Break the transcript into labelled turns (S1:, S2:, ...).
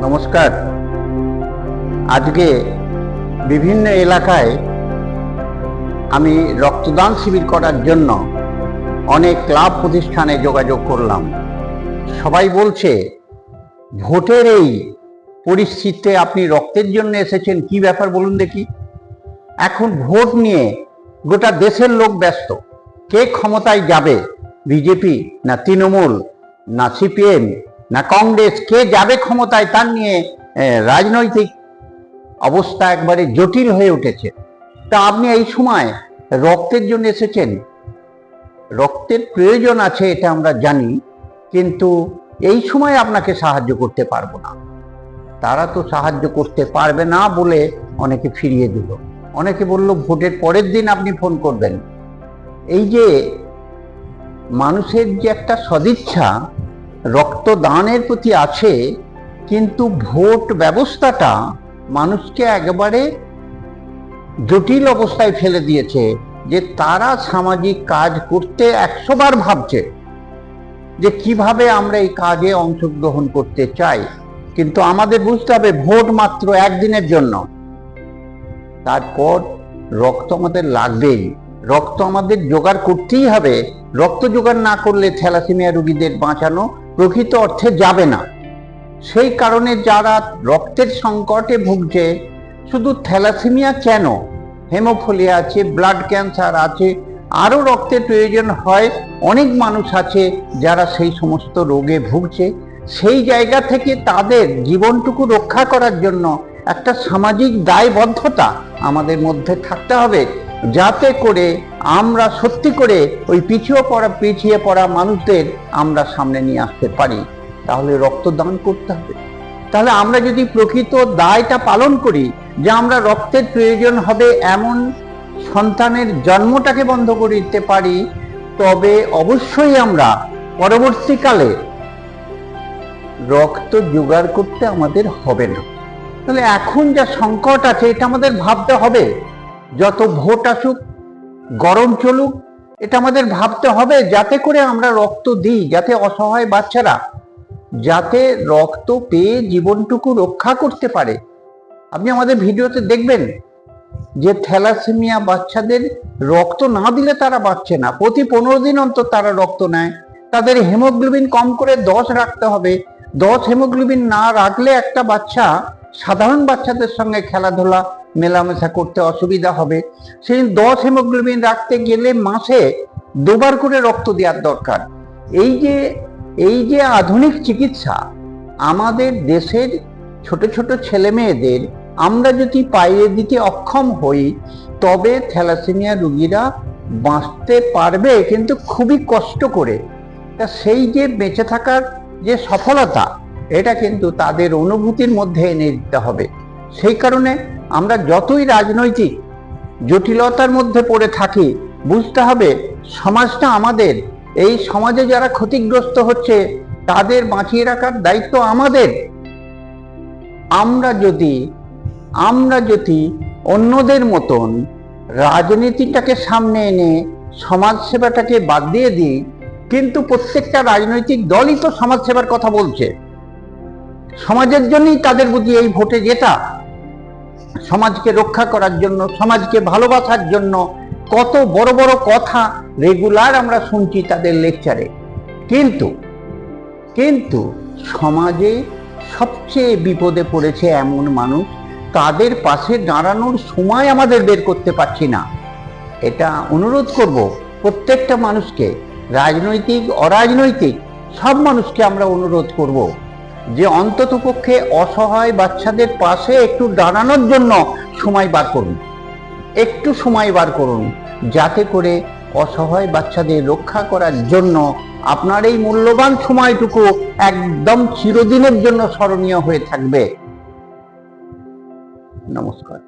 S1: নমস্কার। আজকে বিভিন্ন এলাকায় আমি রক্তদান শিবির করার জন্য অনেক ক্লাব প্রতিষ্ঠানে যোগাযোগ করলাম। সবাই বলছে ভোটের এই পরিস্থিতিতে আপনি রক্তের জন্য এসেছেন, কি ব্যাপার বলুন দেখি। এখন ভোট নিয়ে গোটা দেশের লোক ব্যস্ত। কে ক্ষমতায় যাবে, বিজেপি না তৃণমূল না সিপিএম না কংগ্রেস, কে যাবে ক্ষমতায় তার নিয়ে রাজনৈতিক অবস্থা একবারে জটিল হয়ে উঠেছে। তা আপনি এই সময় রক্তের জন্য এসেছেন। রক্তের প্রয়োজন আছে এটা আমরা জানি, কিন্তু এই সময় আপনাকে সাহায্য করতে পারবো না। তারা তো সাহায্য করতে পারবে না বলে অনেকে ফিরিয়ে দিল। অনেকে বলল ভোটের পরের দিন আপনি ফোন করবেন। এই যে মানুষের যে একটা সদিচ্ছা রক্তদানের প্রতি আছে, কিন্তু ভোট ব্যবস্থাটা মানুষকে একেবারে জটিল অবস্থায় ফেলে দিয়েছে, যে তারা সামাজিক কাজ করতে 100 বার ভাবছে যে কিভাবে আমরা এই কাজে অংশগ্রহণ করতে চাই। কিন্তু আমাদের বুঝতে হবে ভোট মাত্র একদিনের জন্য, তারপর রক্ত আমাদের লাগবেই। রক্ত আমাদের জোগাড় করতেই হবে। রক্ত জোগাড় না করলে থ্যালাসেমিয়া রোগীদের বাঁচানো প্রকৃত অর্থে যাবে না। সেই কারণে যারা রক্তের সংকটে ভুগছে, শুধু থ্যালাসেমিয়া কেন, হেমোফিলিয়া আছে, ব্লাড ক্যান্সার আছে, আরও রক্তের প্রয়োজন হয়। অনেক মানুষ আছে যারা সেই সমস্ত রোগে ভুগছে। সেই জায়গা থেকে তাদের জীবনটুকু রক্ষা করার জন্য একটা সামাজিক দায়বদ্ধতা আমাদের মধ্যে থাকতে হবে, যাতে করে আমরা সত্যি করে ওই পিছিয়ে পড়া মানুষদের আমরা সামনে নিয়ে আসতে পারি। তাহলে রক্তদান করতে হবে। তাহলে আমরা যদি প্রকৃত দায়টা পালন করি যে আমরা রক্তের প্রয়োজন হবে এমন সন্তানের জন্মটাকে বন্ধ করে দিতে পারি, তবে অবশ্যই আমরা পরবর্তীকালে রক্ত জোগাড় করতে আমাদের হবে না। তাহলে এখন যা সংকট আছে এটা আমাদের ভাবতে হবে। যত ভোট আসুক, গরম চলুক, এটা আমাদের ভাবতে হবে যাতে করে আমরা রক্ত দিই, যাতে অসহায় বাচ্চারা যাতে রক্ত পেয়ে জীবনটুকু রক্ষা করতে পারে। আপনি আমাদের ভিডিওতে দেখবেন যে থ্যালাসেমিয়া বাচ্চাদের রক্ত না দিলে তারা বাঁচছে না। প্রতি 15 দিন অন্তর তারা রক্ত নেয়। তাদের হেমোগ্লোবিন কম করে 10 রাখতে হবে। 10 হেমোগ্লোবিন না রাখলে একটা বাচ্চা সাধারণ বাচ্চাদের সঙ্গে খেলাধুলা মেলামেশা করতে অসুবিধা হবে। সেই 10 হেমোগ্লোবিন রাখতে গেলে মাসে 2 বার করে রক্ত দেওয়ার দরকার। এই যে আধুনিক চিকিৎসা আমাদের দেশের ছোট ছোট ছেলে মেয়েদের আমরা যদি পাইয়ে দিতে অক্ষম হই, তবে থ্যালাসেমিয়া রোগীরা বাঁচতে পারবে, কিন্তু খুবই কষ্ট করে। তা সেই যে বেঁচে থাকার যে সফলতা, এটা কিন্তু তাদের অনুভূতির মধ্যে এনে দিতে হবে। সেই কারণে আমরা যতই রাজনৈতিক জটিলতার মধ্যে পড়ে থাকি, বুঝতে হবে সমাজটা আমাদের। এই সমাজে যারা ক্ষতিগ্রস্ত হচ্ছে তাদের বাঁচিয়ে রাখার দায়িত্ব আমাদের। আমরা যদি অন্যদের মতন রাজনীতিটাকে সামনে এনে সমাজ সেবাটাকে বাদ দিয়ে দিই, কিন্তু প্রত্যেকটা রাজনৈতিক দলই তো সমাজ সেবার কথা বলছে। সমাজের জন্যই তাদের বুঝি এই ভোটে জেতা, সমাজকে রক্ষা করার জন্য, সমাজকে ভালোবাসার জন্য। কত বড় বড় কথা রেগুলার আমরা শুনছি তাদের লেকচারে। কিন্তু সমাজে সবচেয়ে বিপদে পড়েছে এমন মানুষ, তাদের পাশে দাঁড়ানোর সময় আমাদের বের করতে পারছি না। এটা অনুরোধ করব প্রত্যেকটা মানুষকে, রাজনৈতিক অরাজনৈতিক সব মানুষকে আমরা অনুরোধ করব যে অন্ততপক্ষে অসহায় বাচ্চাদের পাশে একটু দাঁড়ানোর জন্য সময় বার করুন। একটু সময় বার করুন, যাতে করে অসহায় বাচ্চাদের রক্ষা করার জন্য আপনার এই মূল্যবান সময়টুকু একদম চিরদিনের জন্য স্মরণীয় হয়ে থাকবে। নমস্কার।